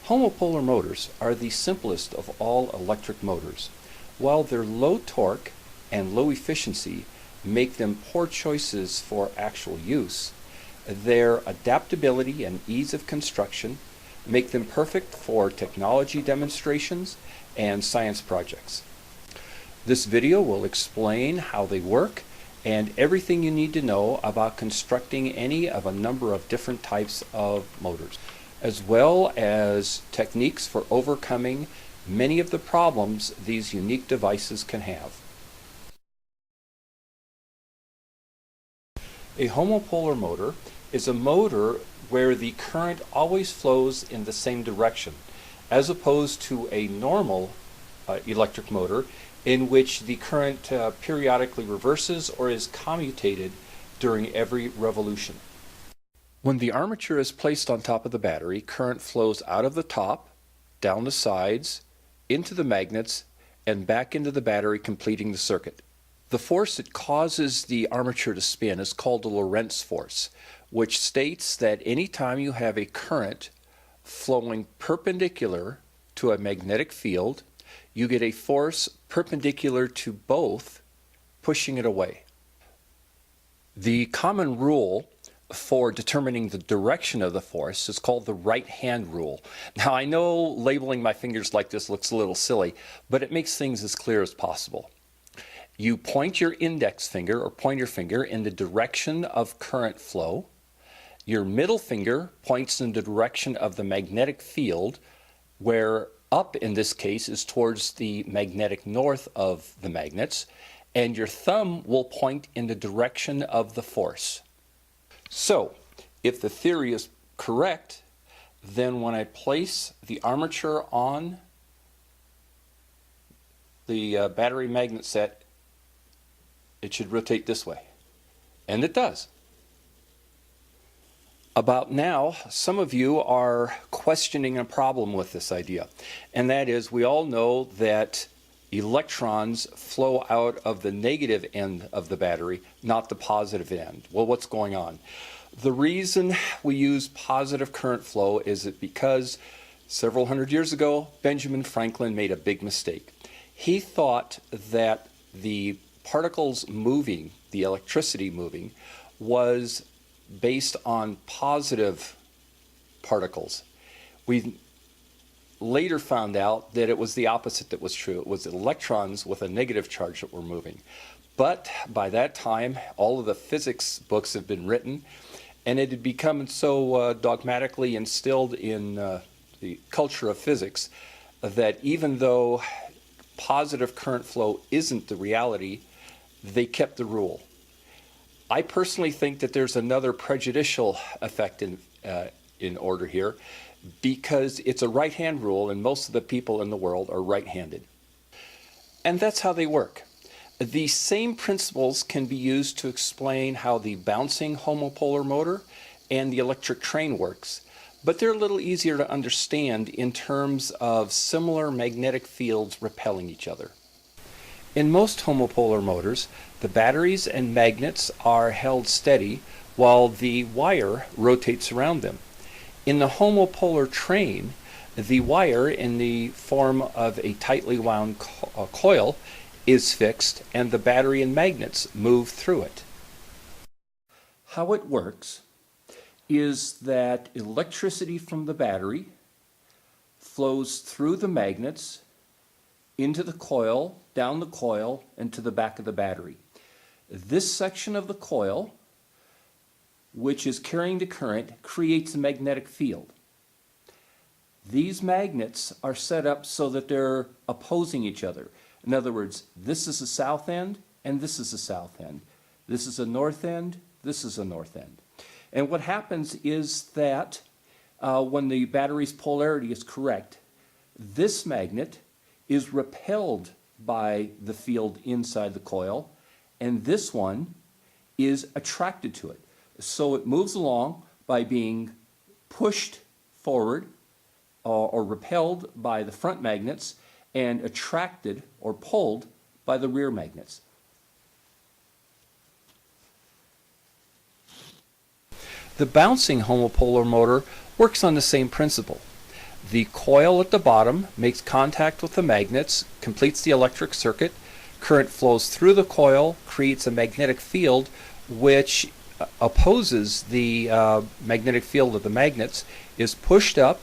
Homopolar motors are the simplest of all electric motors. While their low torque and low efficiency make them poor choices for actual use, their adaptability and ease of construction make them perfect for technology demonstrations and science projects. This video will explain how they work and everything you need to know about constructing any of a number of different types of motors, as well as techniques for overcoming many of the problems these unique devices can have. A homopolar motor is a motor where the current always flows in the same direction, as opposed to a normal electric motor in which the current periodically reverses or is commutated during every revolution. When the armature is placed on top of the battery, current flows out of the top, down the sides, into the magnets, and back into the battery, completing the circuit. The force that causes the armature to spin is called the Lorentz force, which states that any time you have a current flowing perpendicular to a magnetic field, you get a force perpendicular to both, pushing it away. The common rule for determining the direction of the force is called the right-hand rule. Now, I know labeling my fingers like this looks a little silly, but it makes things as clear as possible. You point your index finger or pointer finger in the direction of current flow. Your middle finger points in the direction of the magnetic field, where up in this case is towards the magnetic north of the magnets, and your thumb will point in the direction of the force. So, if the theory is correct, then when I place the armature on the battery magnet set, it should rotate this way. And it does. About now, some of you are questioning a problem with this idea, and that is, we all know that electrons flow out of the negative end of the battery, not the positive end. Well, what's going on? The reason we use positive current flow is that because several hundred years ago, Benjamin Franklin made a big mistake. He thought that the particles moving, the electricity moving, was based on positive particles. We later found out that it was the opposite that was true. It was electrons with a negative charge that were moving. But by that time, all of the physics books have been written, and it had become so dogmatically instilled in the culture of physics that even though positive current flow isn't the reality, they kept the rule. I personally think that there's another prejudicial effect in order here, because it's a right-hand rule and most of the people in the world are right-handed. And that's how they work. The same principles can be used to explain how the bouncing homopolar motor and the electric train works, but they're a little easier to understand in terms of similar magnetic fields repelling each other. In most homopolar motors, the batteries and magnets are held steady while the wire rotates around them. In the homopolar train, the wire in the form of a tightly wound coil is fixed and the battery and magnets move through it. How it works is that electricity from the battery flows through the magnets into the coil, down the coil, and to the back of the battery. This section of the coil, which is carrying the current, creates a magnetic field. These magnets are set up so that they're opposing each other. In other words, this is the south end, and this is the south end. This is a north end, this is a north end. And what happens is that when the battery's polarity is correct, this magnet is repelled by the field inside the coil, and this one is attracted to it. So it moves along by being pushed forward or repelled by the front magnets and attracted or pulled by the rear magnets. The bouncing homopolar motor works on the same principle. The coil at the bottom makes contact with the magnets, completes the electric circuit. Current flows through the coil, creates a magnetic field which opposes the magnetic field of the magnets, is pushed up,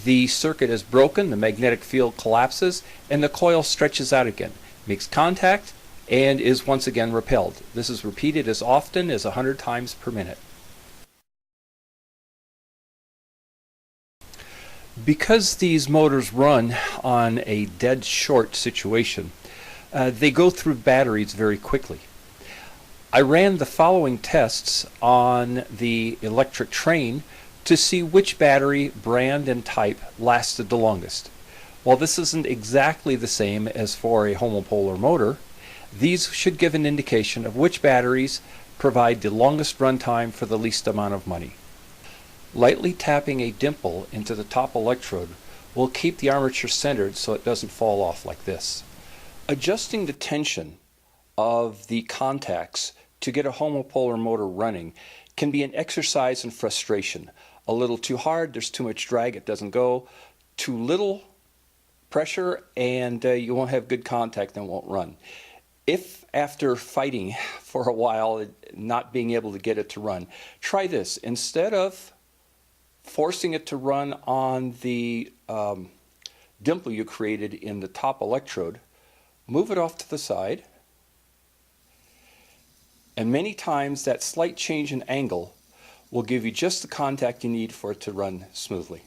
the circuit is broken, the magnetic field collapses, and the coil stretches out again, makes contact, and is once again repelled. This is repeated as often as 100 times per minute. Because these motors run on a dead short situation, they go through batteries very quickly. I ran the following tests on the electric train to see which battery, brand, and type lasted the longest. While this isn't exactly the same as for a homopolar motor, these should give an indication of which batteries provide the longest runtime for the least amount of money. Lightly tapping a dimple into the top electrode will keep the armature centered so it doesn't fall off like this. Adjusting the tension of the contacts to get a homopolar motor running can be an exercise in frustration. A little too hard, there's too much drag, it doesn't go. Too little pressure, and you won't have good contact and won't run. If after fighting for a while, not being able to get it to run, try this. Instead of forcing it to run on the dimple you created in the top electrode, move it off to the side, and many times that slight change in angle will give you just the contact you need for it to run smoothly.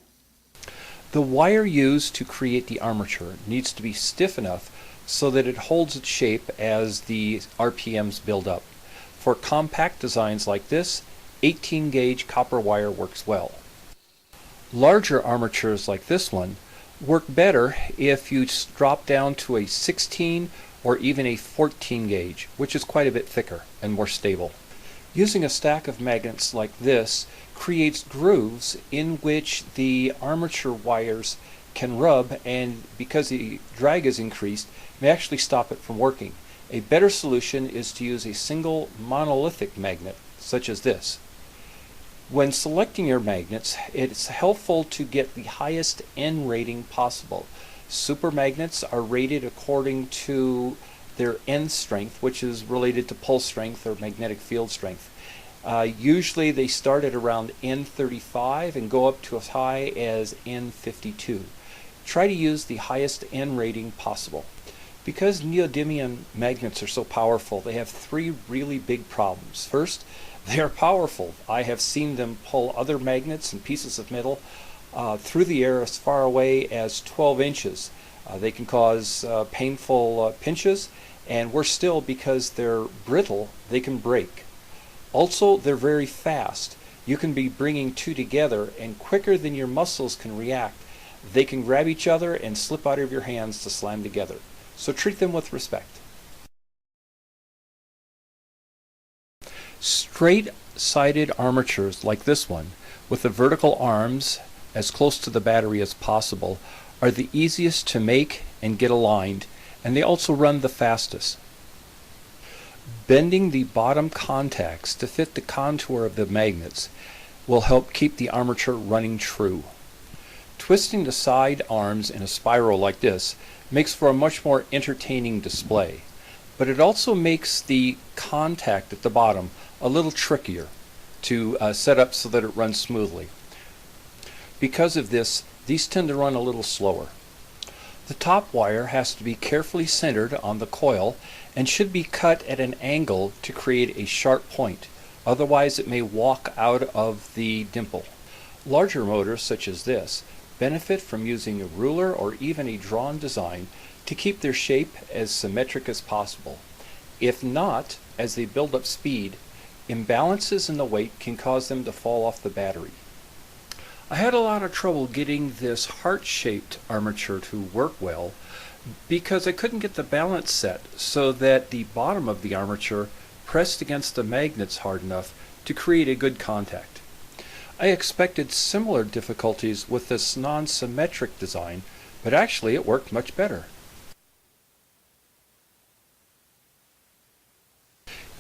The wire used to create the armature needs to be stiff enough so that it holds its shape as the RPMs build up. For compact designs like this, 18 gauge copper wire works well. Larger armatures like this one work better if you drop down to a 16 or even a 14 gauge, which is quite a bit thicker and more stable. Using a stack of magnets like this creates grooves in which the armature wires can rub, and because the drag is increased, may actually stop it from working. A better solution is to use a single monolithic magnet, such as this. When selecting your magnets, it's helpful to get the highest N rating possible. Super magnets are rated according to their N strength, which is related to pulse strength or magnetic field strength. Usually they start at around N35 and go up to as high as N52. Try to use the highest N rating possible. Because neodymium magnets are so powerful, they have three really big problems. First, they are powerful. I have seen them pull other magnets and pieces of metal through the air as far away as 12 inches. They can cause painful pinches, and worse still, because they're brittle, they can break. Also, they're very fast. You can be bringing two together, and quicker than your muscles can react, they can grab each other and slip out of your hands to slam together. So treat them with respect. Straight-sided armatures like this one, with the vertical arms as close to the battery as possible, are the easiest to make and get aligned, and they also run the fastest. Bending the bottom contacts to fit the contour of the magnets will help keep the armature running true. Twisting the side arms in a spiral like this makes for a much more entertaining display, but it also makes the contact at the bottom a little trickier to set up so that it runs smoothly. Because of this, these tend to run a little slower. The top wire has to be carefully centered on the coil and should be cut at an angle to create a sharp point. Otherwise, it may walk out of the dimple. Larger motors, such as this, benefit from using a ruler or even a drawn design to keep their shape as symmetric as possible. If not, as they build up speed, imbalances in the weight can cause them to fall off the battery. I had a lot of trouble getting this heart-shaped armature to work well because I couldn't get the balance set so that the bottom of the armature pressed against the magnets hard enough to create a good contact. I expected similar difficulties with this non-symmetric design, but actually it worked much better.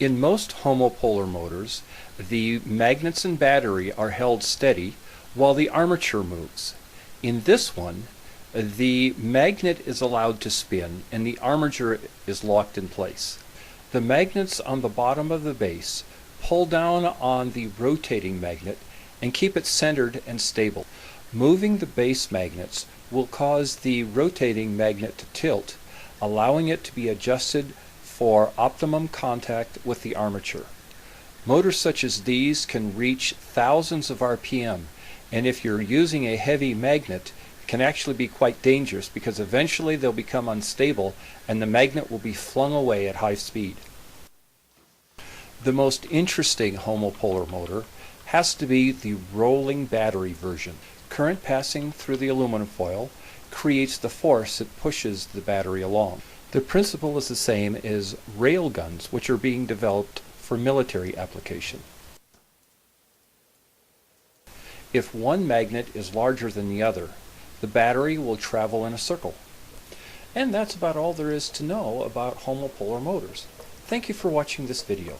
In most homopolar motors, the magnets and battery are held steady while the armature moves. In this one, the magnet is allowed to spin and the armature is locked in place. The magnets on the bottom of the base pull down on the rotating magnet and keep it centered and stable. Moving the base magnets will cause the rotating magnet to tilt, allowing it to be adjusted for optimum contact with the armature. Motors such as these can reach thousands of RPM, and if you're using a heavy magnet, it can actually be quite dangerous because eventually they'll become unstable and the magnet will be flung away at high speed. The most interesting homopolar motor has to be the rolling battery version. Current passing through the aluminum foil creates the force that pushes the battery along. The principle is the same as rail guns, which are being developed for military application. If one magnet is larger than the other, the battery will travel in a circle. And that's about all there is to know about homopolar motors. Thank you for watching this video.